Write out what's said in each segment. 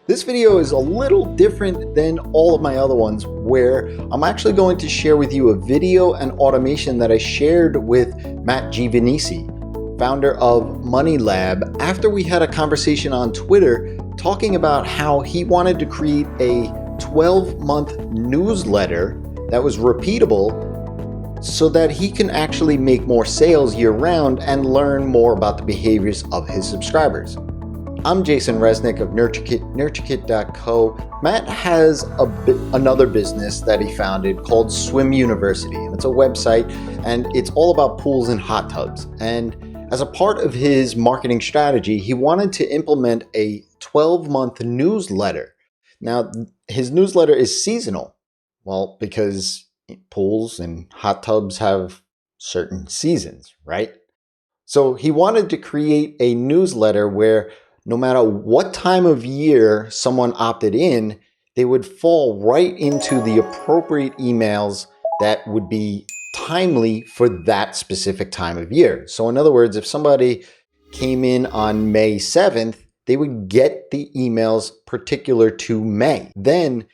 This video is a little different than all of my other ones, where I'm actually going to share with you a video and automation that I shared with Matt Giovanisi, founder of Money Lab, after we had a conversation on Twitter talking about how he wanted to create a 12-month newsletter that was repeatable so that he can actually make more sales year-round and learn more about the behaviors of his subscribers. I'm Jason Resnick of NurtureKit, NurtureKit.co. Matt has another business that he founded called Swim University, and it's a website, and it's all about pools and hot tubs. And as a part of his marketing strategy, he wanted to implement a 12-month newsletter. Now, his newsletter is seasonal. Well, because pools and hot tubs have certain seasons, right? So he wanted to create a newsletter where no matter what time of year someone opted in, they would fall right into the appropriate emails that would be timely for that specific time of year. So in other words, if somebody came in on May 7th, they would get the emails particular to May. Then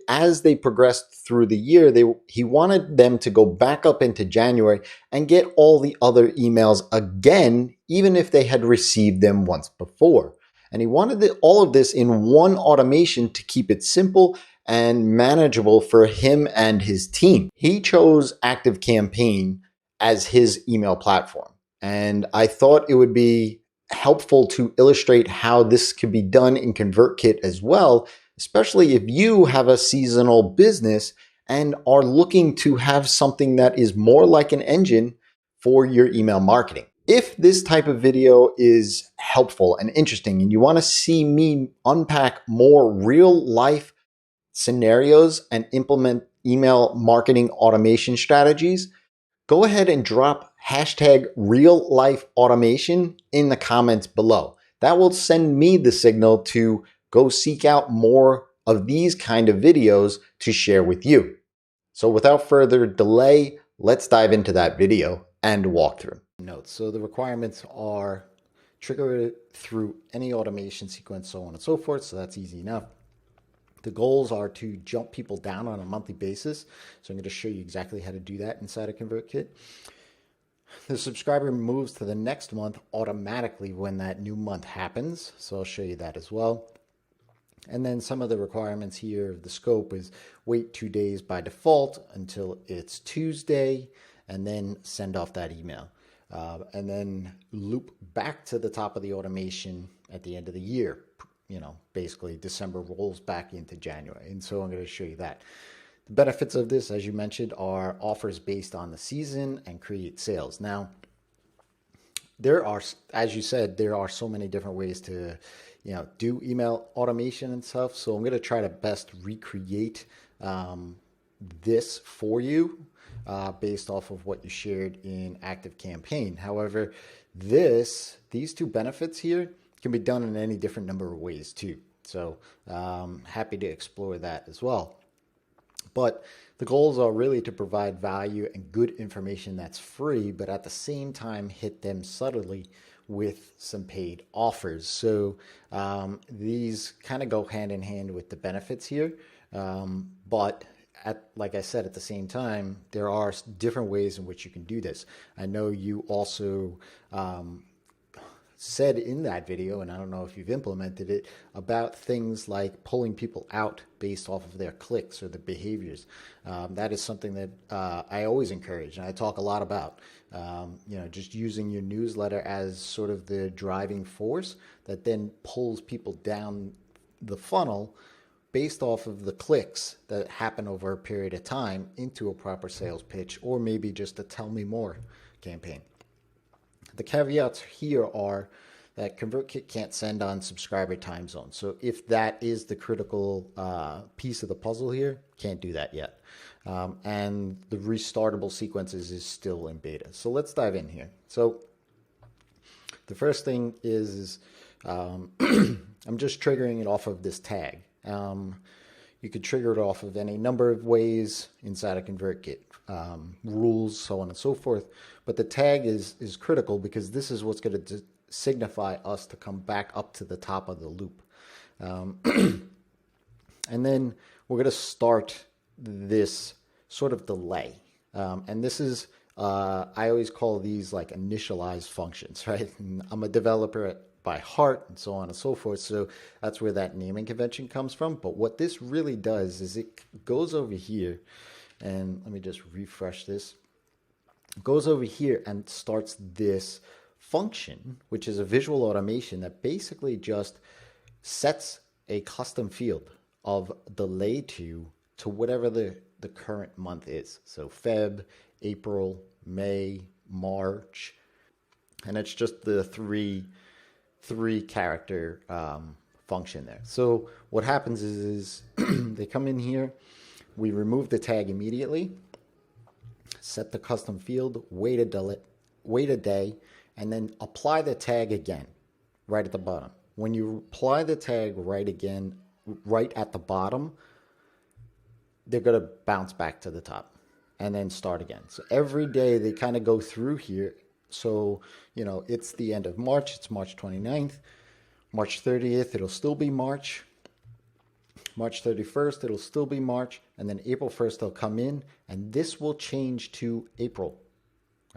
as they progressed through the year, he wanted them to go back up into January and get all the other emails again, even if they had received them once before. And he wanted all of this in one automation to keep it simple and manageable for him and his team. He chose ActiveCampaign as his email platform. And I thought it would be helpful to illustrate how this could be done in ConvertKit as well, especially if you have a seasonal business and are looking to have something that is more like an engine for your email marketing. If this type of video is helpful and interesting and you want to see me unpack more real life scenarios and implement email marketing automation strategies, go ahead and drop hashtag real life automation in the comments below. That will send me the signal to go seek out more of these kind of videos to share with you. So without further delay, let's dive into that video and walkthrough. Notes. So the requirements are trigger it through any automation sequence, so on and so forth. So that's easy enough. The goals are to jump people down on a monthly basis. So I'm going to show you exactly how to do that inside of ConvertKit. The subscriber moves to the next month automatically when that new month happens. So I'll show you that as well. And then some of the requirements here, the scope is wait 2 days by default until it's Tuesday, and then send off that email. And then loop back to the top of the automation at the end of the year. You know, basically December rolls back into January. And so I'm going to show you that. The benefits of this, as you mentioned, are offers based on the season and create sales. Now, there are, as you said, there are so many different ways to do email automation and stuff. So I'm going to try to best recreate this for you based off of what you shared in ActiveCampaign. However, these two benefits here can be done in any different number of ways too. So happy to explore that as well. But the goals are really to provide value and good information that's free, but at the same time hit them subtly with some paid offers. So these kind of go hand in hand with the benefits here. But like I said, at the same time, there are different ways in which you can do this. I know you also said in that video, and I don't know if you've implemented it, about things like pulling people out based off of their clicks or the behaviors. That is something that I always encourage and I talk a lot about. Just using your newsletter as sort of the driving force that then pulls people down the funnel based off of the clicks that happen over a period of time into a proper sales pitch, or maybe just a tell me more campaign. The caveats here are that ConvertKit can't send on subscriber time zones. So if that is the critical piece of the puzzle here, can't do that yet. And the restartable sequences is still in beta. So let's dive in here. So the first thing is I'm just triggering it off of this tag. You could trigger it off of any number of ways inside of ConvertKit, rules, so on and so forth. But the tag is critical because this is what's going to signify us to come back up to the top of the loop. Um, and then we're going to start this sort of delay. And this is, I always call these like initialized functions, right? And I'm a developer by heart and so on and so forth. So that's where that naming convention comes from. But what this really does is it goes over here, and let me just refresh this. It goes over here and starts this function, which is a visual automation that basically just sets a custom field of delay to whatever the current month is. So Feb, April, May, March, and it's just the three character function there. So what happens is they come in here, we remove the tag immediately, set the custom field, wait a day, and then apply the tag again right at the bottom. When you apply the tag right at the bottom, they're going to bounce back to the top and then start again. So every day they kind of go through here. So, it's the end of March. It's March 29th. March 30th, it'll still be March. March 31st, it'll still be March. And then April 1st, they'll come in, and this will change to April,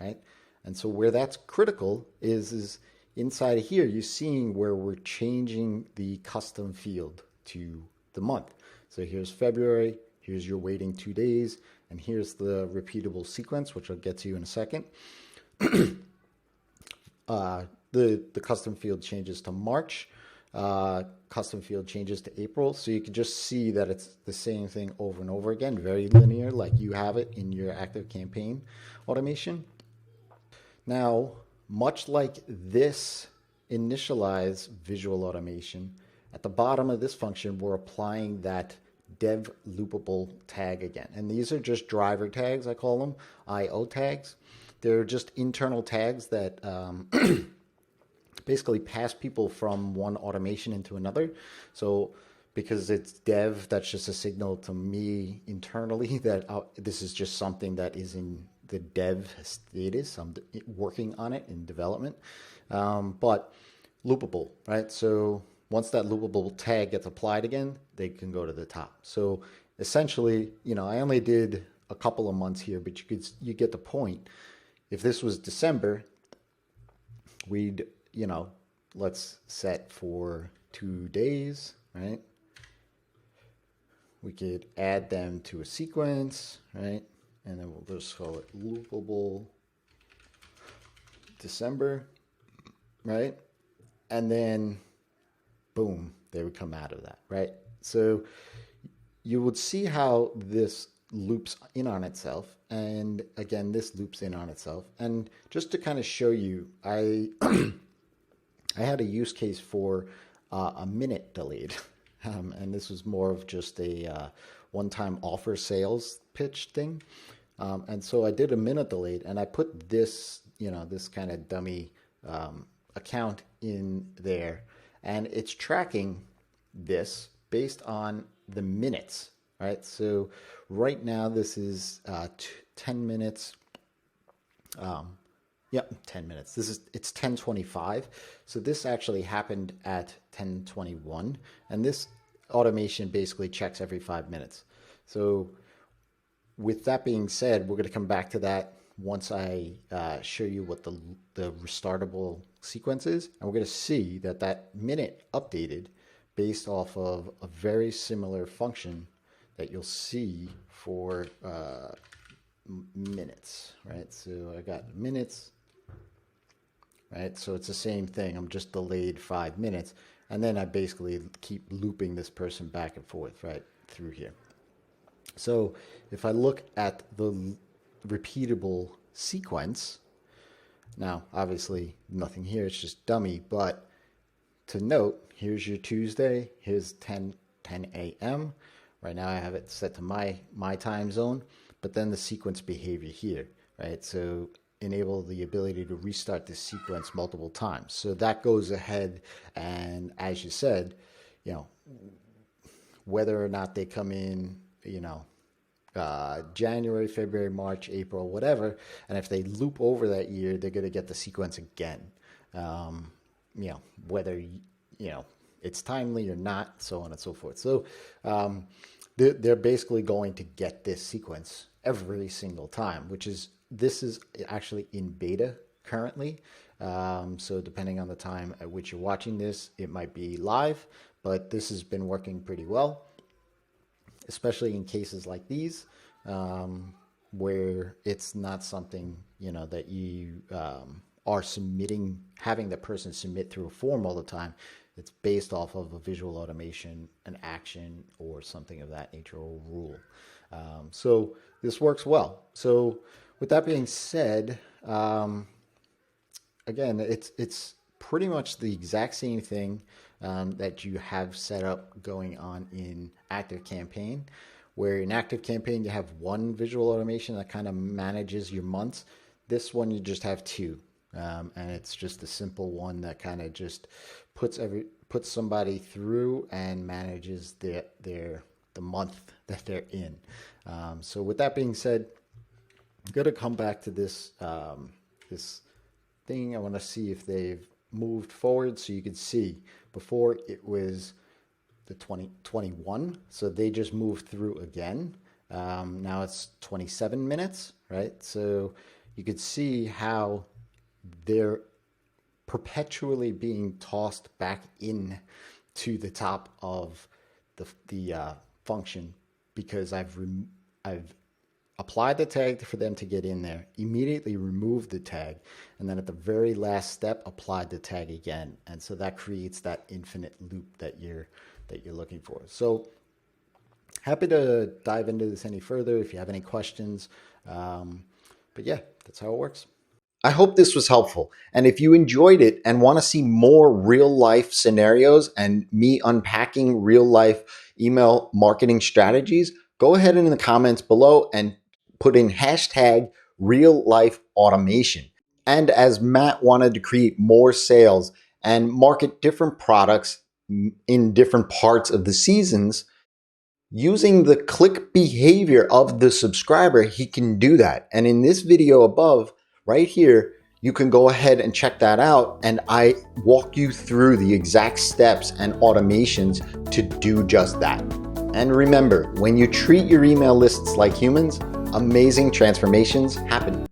right? And so where that's critical is inside of here, you're seeing where we're changing the custom field to the month. So here's February, here's your waiting 2 days, and here's the repeatable sequence, which I'll get to in a second. The custom field changes to March, custom field changes to April. So you can just see that it's the same thing over and over again, very linear, like you have it in your ActiveCampaign automation. Now, much like this initialize visual automation, at the bottom of this function, we're applying that dev loopable tag again. And these are just driver tags, I call them, IO tags. They're just internal tags that basically pass people from one automation into another. So because it's dev, that's just a signal to me internally that this is just something that is in the dev status. I'm working on it in development. But loopable, right? So once that loopable tag gets applied again, they can go to the top. So essentially, I only did a couple of months here, but you get the point. If this was December, we'd, let's set for 2 days, right? We could add them to a sequence, right? And then we'll just call it loopable December, right? And then boom, they would come out of that, right? So you would see how this loops in on itself. And again, this loops in on itself. And just to kind of show you, I had a use case for a minute delayed. And this was more of just a one-time offer sales pitch thing. And so I did a minute delayed, and I put this, this kind of dummy account in there, and it's tracking this based on the minutes, right? So right now this is 10 minutes. 10 minutes. It's 10:25. So this actually happened at 10:21, and this automation basically checks every 5 minutes. So with that being said, we're going to come back to that once I show you what the restartable sequence is, and we're going to see that minute updated based off of a very similar function that you'll see for minutes, right? So I got minutes, right? So it's the same thing. I'm just delayed 5 minutes, and then I basically keep looping this person back and forth right through here. So if I look at the repeatable sequence, now obviously nothing here, it's just dummy, but to note, here's your Tuesday, here's 10 a.m. Right now I have it set to my time zone, but then the sequence behavior here, right? So enable the ability to restart the sequence multiple times. So that goes ahead, and as you said, whether or not they come in, January, February, March, April, whatever, and if they loop over that year, they're going to get the sequence again. Whether, it's timely or not, so on and so forth. So they're basically going to get this sequence every single time, this is actually in beta currently. So depending on the time at which you're watching this, it might be live, but this has been working pretty well, especially in cases like these, where it's not something, that you are having the person submit through a form all the time. It's based off of a visual automation, an action, or something of that nature, or rule. So this works well. So with that being said, again, it's pretty much the exact same thing that you have set up going on in ActiveCampaign, where in ActiveCampaign you have one visual automation that kind of manages your months. This one you just have two, and it's just a simple one that kind of just puts somebody through and manages the month that they're in. So with that being said, I'm going to come back to this this thing. I want to see if they've moved forward, so you can see before it was the 2021, so they just moved through again. Now it's 27 minutes, right? So you could see how they're perpetually being tossed back in to the top of the function, because I've applied the tag for them to get in there, immediately removed the tag, and then at the very last step applied the tag again. And so that creates that infinite loop that you're looking for. So happy to dive into this any further if you have any questions. But yeah, that's how it works. I hope this was helpful. And if you enjoyed it and want to see more real life scenarios and me unpacking real life email marketing strategies, go ahead in the comments below and put in hashtag real life automation. And as Matt wanted to create more sales and market different products in different parts of the seasons, using the click behavior of the subscriber, he can do that. And in this video above, right here, you can go ahead and check that out. And I walk you through the exact steps and automations to do just that. And remember, when you treat your email lists like humans, amazing transformations happen.